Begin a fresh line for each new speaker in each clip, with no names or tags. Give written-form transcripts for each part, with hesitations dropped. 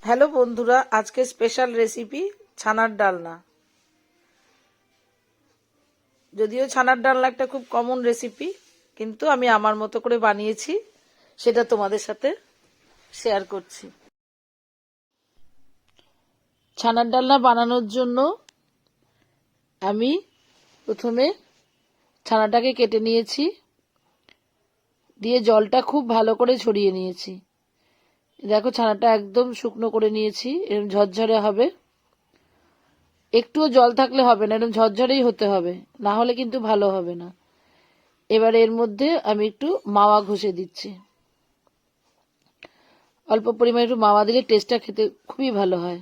Hello বন্ধুরা, আজকে special recipe ছানার ডালনা। যদিও ছানার ডালনা একটা খুব কমন রেসিপি, কিন্তু আমি আমার মতো করে বানিয়েছি, সেটা তোমাদের সাথে শেয়ার করছি। ছানার ডালনা বানানোর জন্য আমি প্রথমে ছানাটাকে কেটে নিয়েছি, দিয়ে জলটা খুব ভালো করে ছড়িয়ে নিয়েছি। দেখো, ছানাটা একদম শুকনো করে নিয়েছি, এরকম ঝরঝরে হবে। একটুও জল থাকলে হবে না, এরকম ঝরঝরেই হতে হবে, না হলে কিন্তু ভালো হবে না। এবার এর মধ্যে আমি একটু মাওয়া ঘষে দিচ্ছি। অল্প পরিমাণে একটু মাওয়া দিলে টেস্টটা খেতে খুবই ভালো হয়।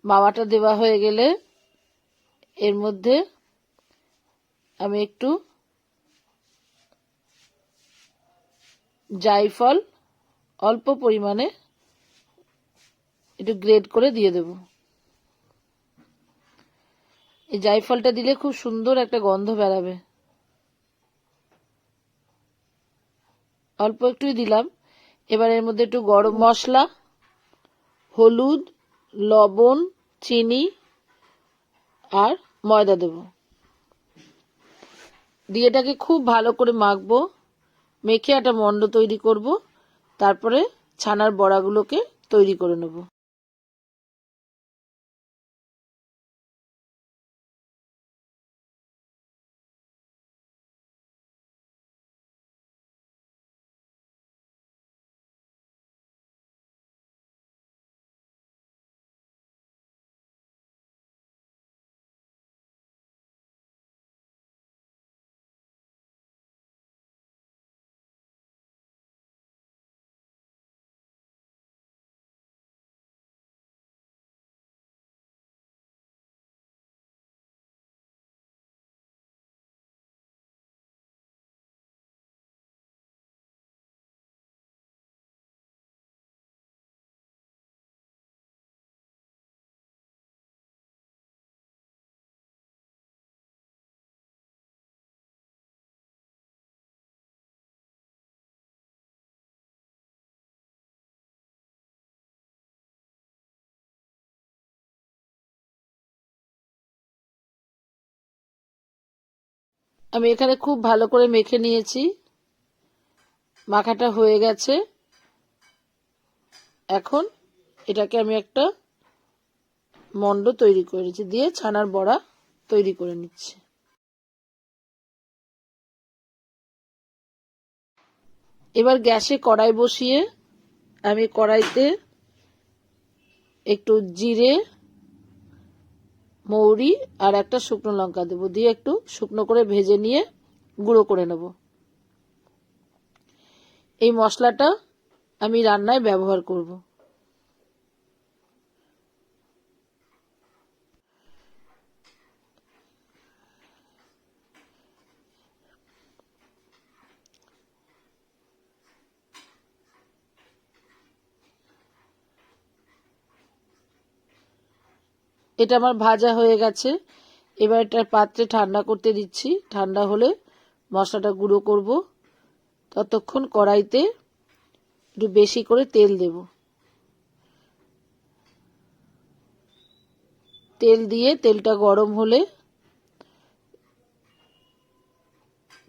মাওয়াটা দেওয়া হয়ে গেলে এর মধ্যে আমি একটু জায়ফল অল্প পরিমাণে একটু গ্রেট করে দিয়ে দেব। এই জায়ফলটা দিলে খুব সুন্দর একটা গন্ধ বেরাবে। অল্প একটুই দিলাম। এবার এর মধ্যে একটু গরম মশলা, হলুদ, লবণ, চিনি আর ময়দা দেব। দিয়ে এটাকে খুব ভালো করে মাখবো। মেখে একটা মন্ড তৈরি করব, তারপরে ছানার বড়াগুলোকে তৈরি করে নেব। আমি এখানে খুব ভালো করে মেখে নিয়েছি। মাখাটা হয়ে গেছে। এখন এটাকে আমি একটা মন্ড তৈরি করেছি, দিয়ে ছানার বড়া তৈরি করে নিচ্ছি। এবার গ্যাসে কড়াই বসিয়ে আমি কড়াইতে একটু জিরে, মৌরি আর একটা শুকনো লঙ্কা দেবো, দিয়ে একটু শুকনো করে ভেজে নিয়ে গুঁড়ো করে নেব। এই মশলাটা আমি রান্নায় ব্যবহার করব। এটা আমার ভাজা হয়ে গেছে। এবার এটা পাত্রে ঠান্ডা করতে দিচ্ছি। ঠান্ডা হলে মশলাটা গুঁড়ো করব। ততক্ষণ কড়াইতে একটু বেশি করে তেল দেব। তেল দিয়ে তেলটা গরম হলে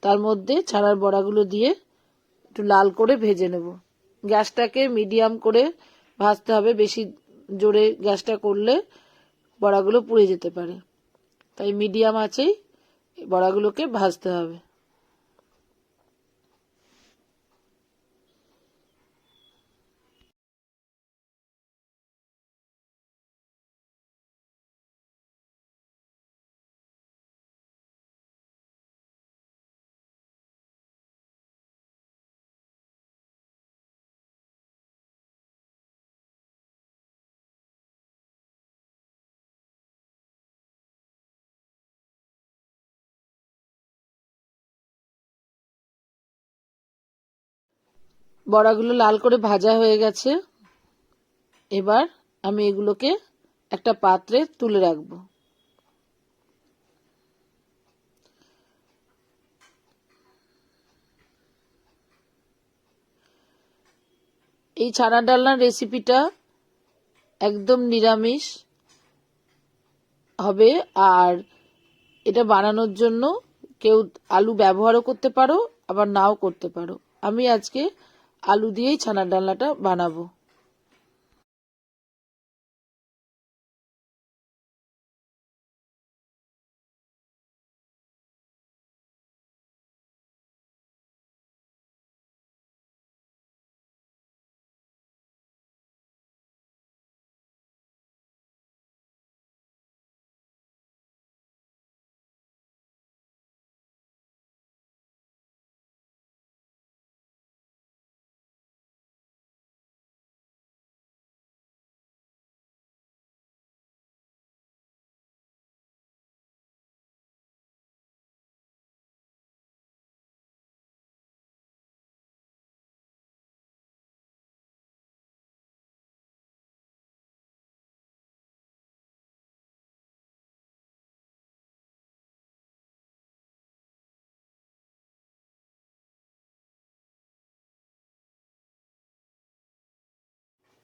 তার মধ্যে ছানার বড়াগুলো দিয়ে একটু লাল করে ভেজে নেব। গ্যাসটাকে মিডিয়াম করে ভাজতে হবে, বেশি জোরে গ্যাসটা করলে বড়াগুলো পুড়ে যেতে পারে। তাই মিডিয়াম আঁচেই বড়াগুলোকে ভাজতে হবে। বড়াগুলো লাল করে ভাজা হয়ে গেছে। এবার আমি এগুলোকে একটা পাত্রে তুলে রাখবো। এই ছানার ডালনার রেসিপিটা একদম নিরামিষ হবে, আর এটা বানানোর জন্য কেউ আলু ব্যবহারও করতে পারো, আবার নাও করতে পারো। আমি আজকে আলু দিয়েই ছানার ডালনাটা বানাবো।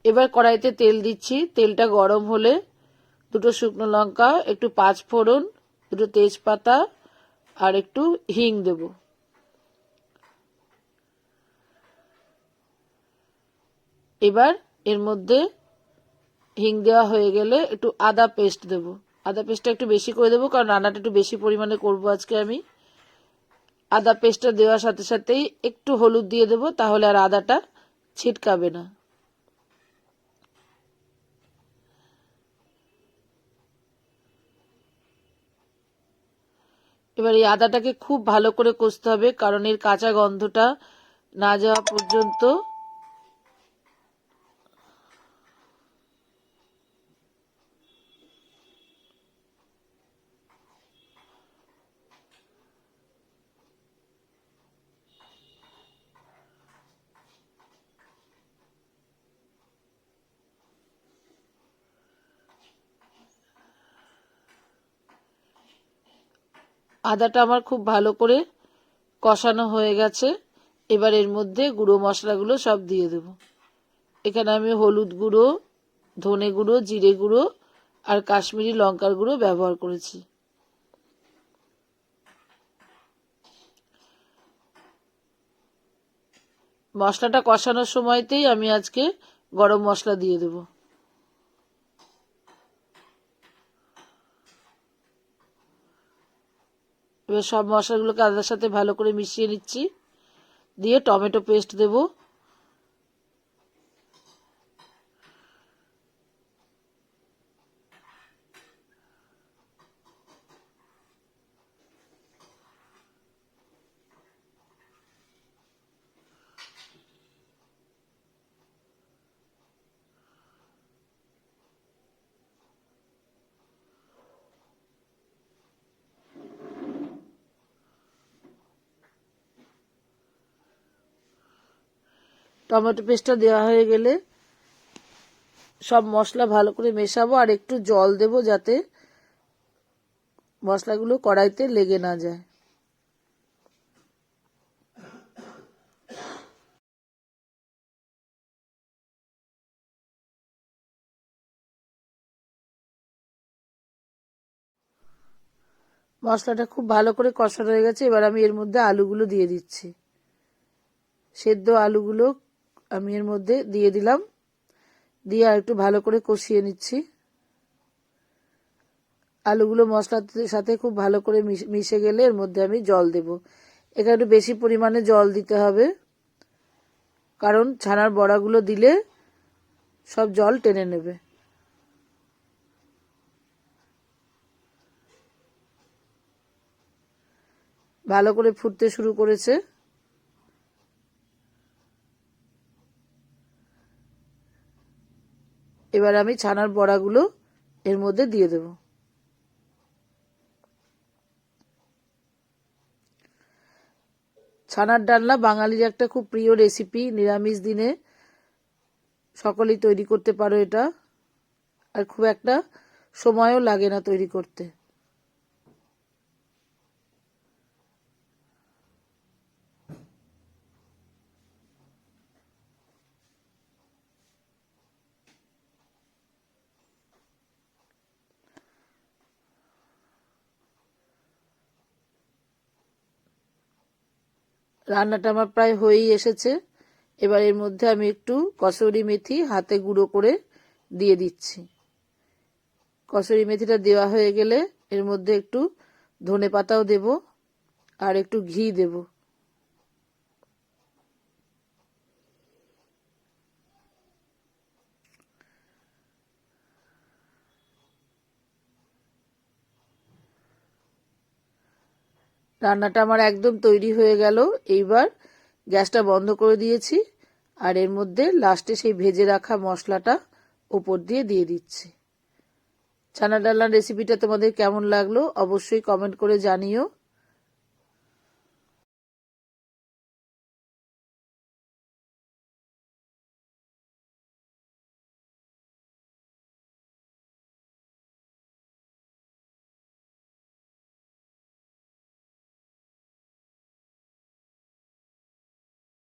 এবার কড়াইতে তেল দিচ্ছি। তেলটা গরম হলে দুটো শুকনো লঙ্কা, একটু পাঁচ ফোড়ন, দুটো তেজপাতা আর একটু হিং দেব। এবার এর মধ্যে হিং দেওয়া হয়ে গেলে একটু আদা পেস্ট দেব। আদা পেস্টটা একটু বেশি করে দেবো, কারণ রান্নাটা একটু বেশি পরিমাণে করব আজকে আমি। আদা পেস্টটা দেওয়ার সাথে সাথেই একটু হলুদ দিয়ে দেব, তাহলে আর আদাটা ছিটকাবে না। এবার এই আদাটাকে খুব ভালো করে কষতে হবে, কারণ এর কাঁচা গন্ধটা না যাওয়া পর্যন্ত। আদাটা আমার খুব ভালো করে কষানো হয়ে গেছে। এবার এর মধ্যে গুঁড়ো মশলাগুলো সব দিয়ে দেব। এখানে আমি হলুদ গুঁড়ো, ধনে গুঁড়ো, জিরে গুঁড়ো আর কাশ্মীরি লঙ্কার গুঁড়ো ব্যবহার করেছি। মশলাটা কষানোর সময়তেই আমি আজকে গরম মশলা দিয়ে দেব। এবার সব মশলাগুলোকে আদার সাথে ভালো করে মিশিয়ে নিচ্ছি। দিয়ে টমেটো পেস্ট দেব। টমেটো পেস্টটা দেওয়া হয়ে গেলে সব মশলা ভালো করে মেশাবো, আর একটু জল দেব যাতে মশলাগুলো কড়াইতে লেগে না যায়। মশলাটা খুব ভালো করে কষানো হয়ে গেছে। এবার আমি এর মধ্যে আলুগুলো দিয়ে দিচ্ছি। সেদ্ধ আলুগুলো আমি এর মধ্যে দিয়ে দিলাম। দিয়ে আর একটু ভালো করে কষিয়ে নিচ্ছি। আলুগুলো মশলার সাথে খুব ভালো করে মিশে গেলে এর মধ্যে আমি জল দেব। এখানে একটু বেশি পরিমাণে জল দিতে হবে, কারণ ছানার বড়াগুলো দিলে সব জল টেনে নেবে। ভালো করে ফুটতে শুরু করেছে। এবার আমি ছানার বড়াগুলো এর মধ্যে দিয়ে দেব। ছানার ডালনা বাঙালির একটা খুব প্রিয় রেসিপি। নিরামিষ দিনে সকলেই তৈরি করতে পারো এটা, আর খুব একটা সময়ও লাগে না তৈরি করতে। রান্নাটা আমার প্রায় হয়েই এসেছে। এবার এর মধ্যে আমি একটু কসুরি মেথি হাতে গুঁড়ো করে দিয়ে দিচ্ছি। কসুরি মেথিটা দেওয়া হয়ে গেলে এর মধ্যে একটু ধনেপাতাও দেব আর একটু ঘি দেব। রান্নাটা আমার একদম তৈরি হয়ে গেল। এইবার গ্যাসটা বন্ধ করে দিয়েছি আর এর মধ্যে লাস্টে সেই ভেজে রাখা মশলাটা উপর দিয়ে দিচ্ছি। চানা ডালনার রেসিপিটা তোমাদের কেমন লাগলো অবশ্যই কমেন্ট করে জানিও।